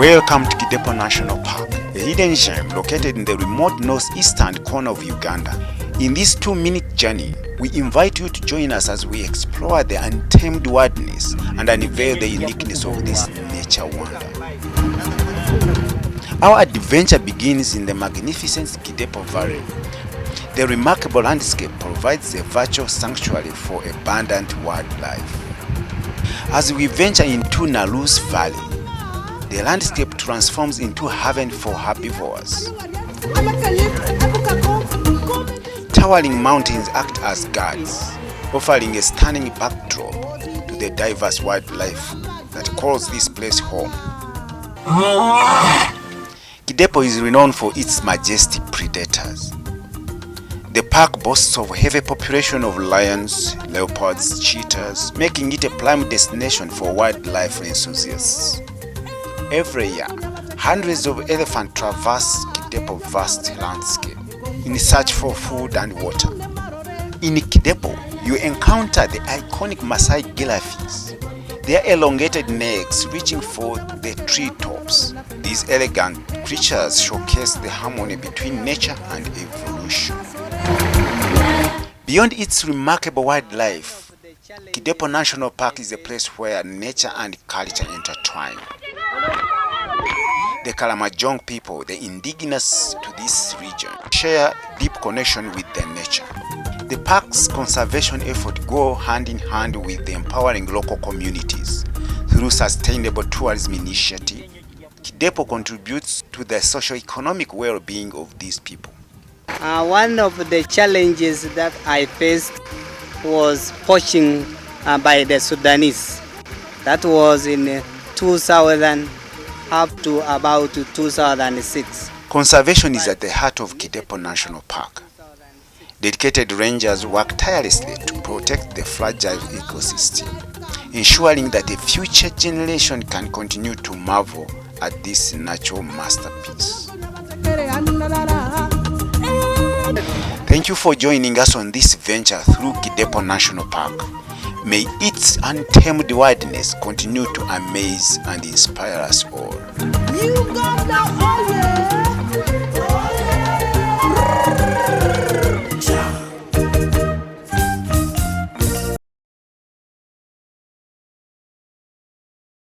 Welcome to Kidepo National Park, a hidden gem located in the remote northeastern corner of Uganda. In this 2-minute journey, we invite you to join us as we explore the untamed wilderness and unveil the uniqueness of this nature wonder. Our adventure begins in the magnificent Kidepo Valley. The remarkable landscape provides a virtual sanctuary for abundant wildlife. As we venture into Nalu's Valley, the landscape transforms into heaven for herbivores. Towering mountains act as guards, offering a stunning backdrop to the diverse wildlife that calls this place home. Kidepo is renowned for its majestic predators. The park boasts of a heavy population of lions, leopards, cheetahs, making it a prime destination for wildlife enthusiasts. Every year, hundreds of elephants traverse Kidepo's vast landscape in search for food and water. In Kidepo, you encounter the iconic Maasai giraffes, their elongated necks reaching for the treetops. These elegant creatures showcase the harmony between nature and evolution. Beyond its remarkable wildlife, Kidepo National Park is a place where nature and culture intertwine. The Kalamajong people, the indigenous to this region, share deep connection with their nature. The park's conservation efforts go hand in hand with the empowering local communities. Through sustainable tourism initiative, Kidepo contributes to the socio-economic well-being of these people. One of the challenges that I faced was poaching by the Sudanese. That was in 2000 up to about 2006. Conservation is at the heart of Kidepo National Park. Dedicated rangers work tirelessly to protect the fragile ecosystem, ensuring that the future generation can continue to marvel at this natural masterpiece. Thank you for joining us on this venture through Kidepo National Park. May its untamed wildness continue to amaze and inspire us all.